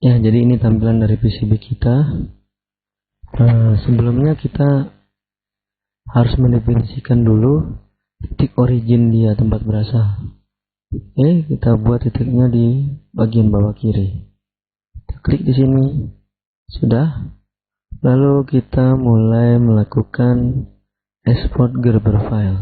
Ya, jadi ini tampilan dari PCB kita. Sebelumnya kita harus mendefinisikan dulu titik origin dia, tempat berasal. Oke, kita buat titiknya di bagian bawah kiri. Kita klik di sini. Sudah. Lalu kita mulai melakukan export Gerber file.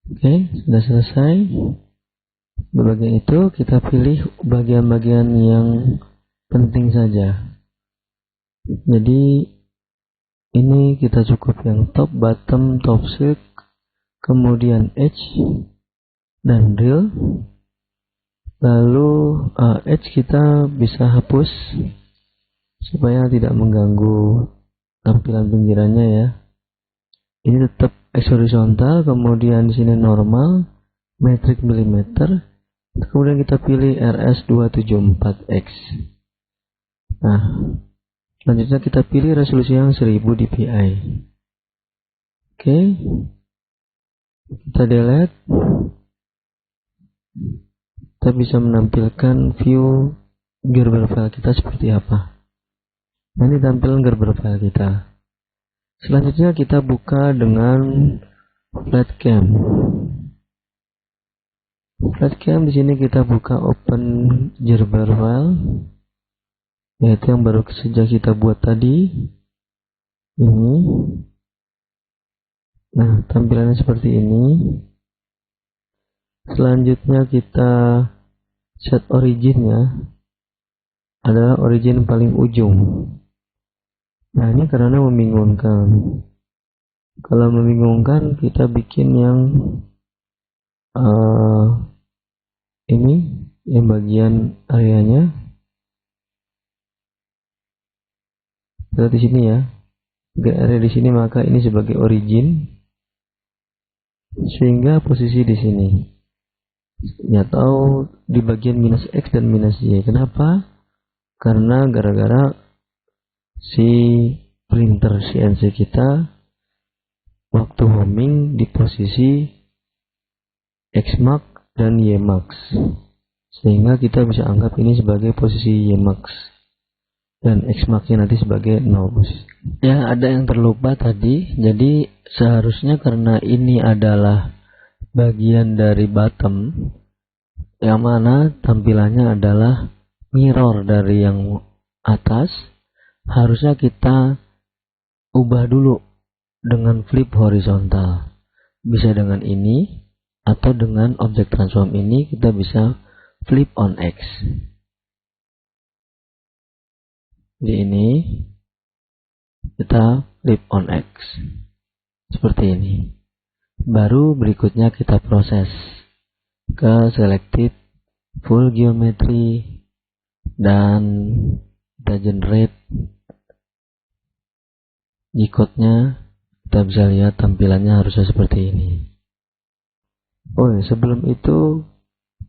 Oke, sudah selesai. Di bagian itu kita pilih bagian-bagian yang penting saja. Jadi ini kita cukup yang top, bottom, top silk, kemudian edge dan reel. Lalu edge kita bisa hapus supaya tidak mengganggu tampilan pinggirannya ya. Ini tetap X horizontal, kemudian di sini normal, metric milimeter, kemudian kita pilih RS274X. Nah, selanjutnya kita pilih resolusi yang 1000 dpi. Oke, kita delete. Kita bisa menampilkan view Gerber file kita seperti apa. Nah, ini tampilan Gerber file kita. Selanjutnya kita buka dengan Flatcam. Flatcam di sini kita buka open Gerber file, yaitu yang baru saja kita buat tadi. Ini. Nah, tampilannya seperti ini. Selanjutnya kita set originnya adalah origin paling ujung. Nah, ini karena membingungkan. Kalau membingungkan, kita bikin yang ini, yang bagian areanya. Lihat di sini ya, area di sini, maka ini sebagai origin, sehingga posisi di sini. Ya, atau di bagian minus X dan minus Y. Kenapa? Karena gara-gara si printer CNC kita waktu homing di posisi X-Max dan Y-Max, sehingga kita bisa anggap ini sebagai posisi Y-Max dan X-Max-nya nanti sebagai 0. Ya, ada yang terlupa tadi. Jadi seharusnya karena ini adalah bagian dari bottom, yang mana tampilannya adalah mirror dari yang atas, harusnya kita ubah dulu dengan flip horizontal. Bisa dengan ini, atau dengan object transform ini kita bisa flip on X. Di ini kita flip on X seperti ini. Baru berikutnya kita proses ke selected full geometry dan kita generate G-code-nya. Kita bisa lihat tampilannya harusnya seperti ini. Oh ya, sebelum itu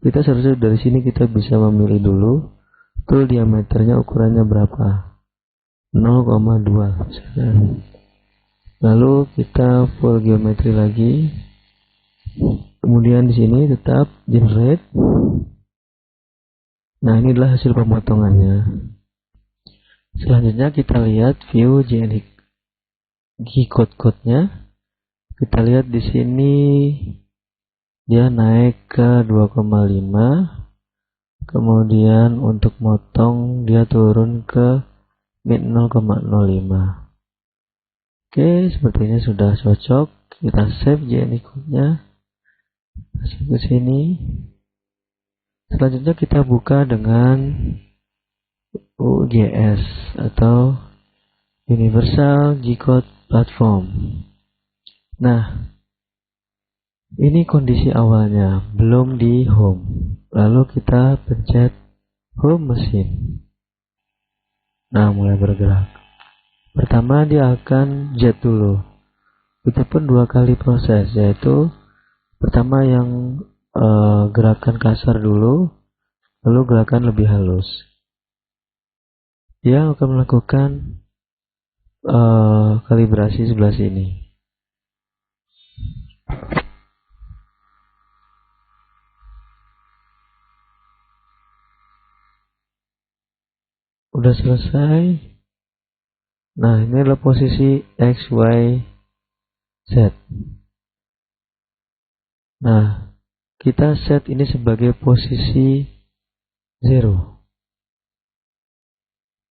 kita seharusnya dari sini kita bisa memilih dulu tool diameternya ukurannya berapa, 0,2 misalkan. Lalu kita full geometry lagi. Kemudian di sini tetap generate. Nah, ini adalah hasil pemotongannya. Selanjutnya kita lihat view G-code-nya. Kita lihat di sini dia naik ke 2,5. Kemudian untuk motong dia turun ke min 0,05. Oke, sepertinya sudah cocok. Kita save G-code-nya. Masuk ke sini. Selanjutnya kita buka dengan UGS atau Universal G-code Platform. Nah, ini kondisi awalnya, belum di home. Lalu kita pencet home mesin. Nah, mulai bergerak. Pertama dia akan jet dulu. Itu pun 2 kali proses, yaitu pertama yang gerakan kasar dulu, lalu gerakan lebih halus. Dia akan melakukan kalibrasi sebelah sini. Udah selesai. Nah, ini adalah posisi X, Y, Z. Nah, kita set ini sebagai posisi 0.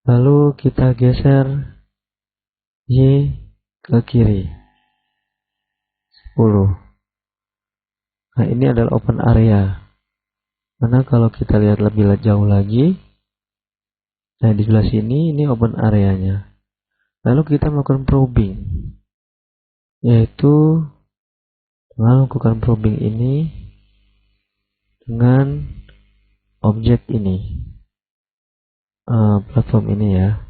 Lalu kita geser Y ke kiri 10. Nah, ini adalah open area. Karena kalau kita lihat lebih jauh lagi, nah di sebelah sini ini open areanya. Lalu kita melakukan probing, yaitu melakukan probing ini dengan objek ini, platform ini ya.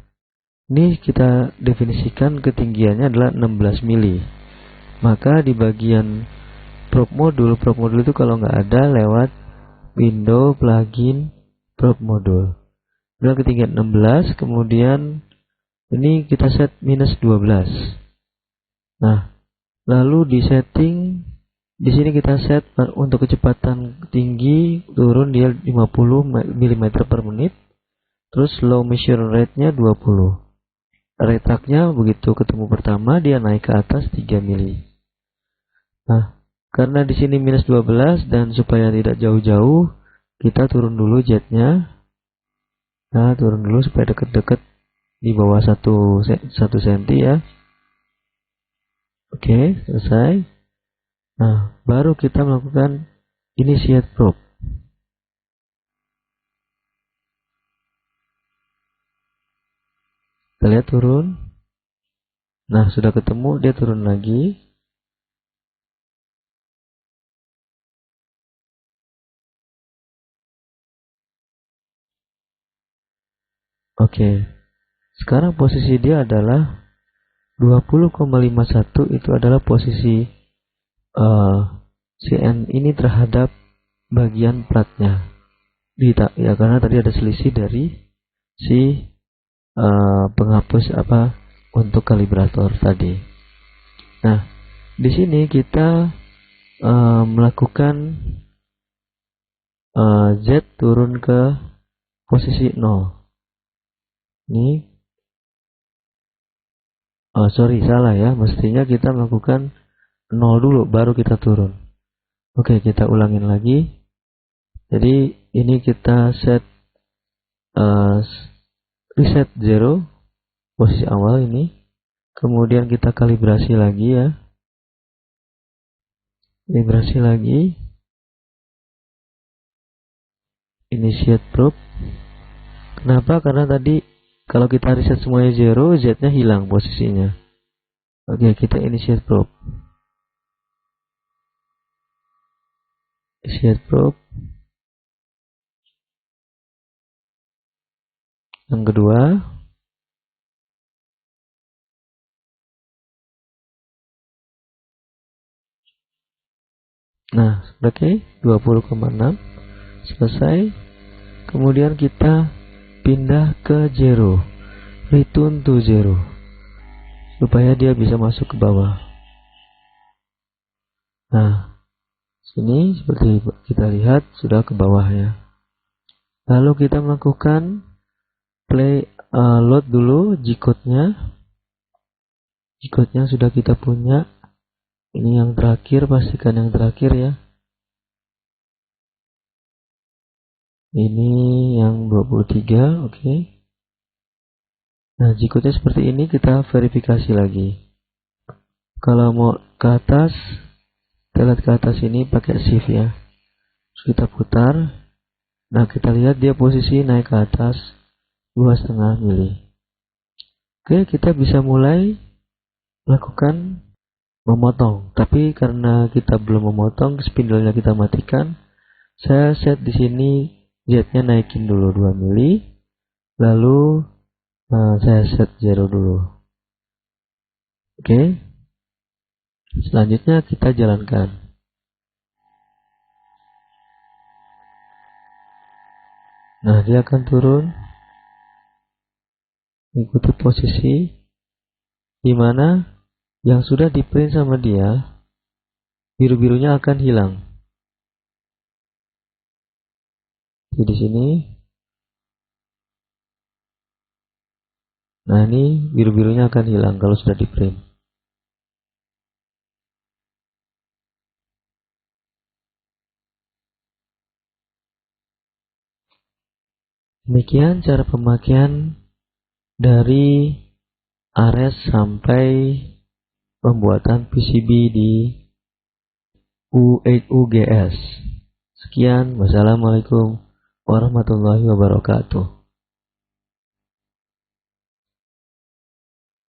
Ini kita definisikan ketinggiannya adalah 16 mili. Maka di bagian probe modul itu kalau nggak ada lewat window plugin probe modul. Dengan ketinggian 16, kemudian ini kita set minus 12. Nah, lalu di setting di sini kita set untuk kecepatan tinggi turun dia 50 mm per menit. Terus low measure rate-nya 20. Retaknya begitu ketemu pertama dia naik ke atas 3 mili. Nah, karena di sini minus 12 dan supaya tidak jauh-jauh, kita turun dulu jetnya. Nah, turun dulu supaya deket-deket di bawah 1 cm ya. Oke, selesai. Nah, baru kita melakukan initiate probe. Kita lihat turun. Nah, sudah ketemu, dia turun lagi. Oke. Sekarang posisi dia adalah 20,51, itu adalah posisi CN ini terhadap bagian platnya. Ya, karena tadi ada selisih dari si penghapus untuk kalibrator tadi. Nah, di sini kita melakukan Z turun ke posisi 0. Ini sorry, salah ya. Mestinya kita melakukan 0 dulu baru kita turun. Oke, kita ulangin lagi. Jadi ini kita set reset 0 posisi awal ini. Kemudian kita kalibrasi lagi ya. Kalibrasi lagi. Initiate probe. Kenapa? Karena tadi kalau kita reset semuanya 0, Z-nya hilang posisinya. Oke, kita initiate probe. Initiate probe. Yang kedua. Nah, oke, 20,6. Selesai. Kemudian kita pindah ke 0. Return to 0. Supaya dia bisa masuk ke bawah. Nah, sini seperti kita lihat sudah ke bawah ya. Lalu kita melakukan load dulu G-code-nya. G-code-nya sudah kita punya. Ini yang terakhir, pastikan yang terakhir ya. Ini yang 23, oke. Nah, G-code-nya seperti ini, kita verifikasi lagi. Kalau mau ke atas, kita lihat ke atas ini pakai shift ya. Terus kita putar. Nah, kita lihat dia posisi naik ke atas 2,5 mili. Oke, kita bisa mulai melakukan memotong. Tapi karena kita belum memotong, spindle-nya kita matikan. Saya set di sini Z-nya naikin dulu 2 mili. Lalu saya set 0 dulu. Oke. Selanjutnya kita jalankan. Nah, dia akan turun. Ikuti posisi. di mana yang sudah di print sama dia, biru-birunya akan hilang. Jadi di sini, nah ini biru-birunya akan hilang kalau sudah di print. Demikian cara pemakaian dari Ares sampai pembuatan PCB di U8UGS. Sekian, wassalamualaikum warahmatullahi wabarakatuh.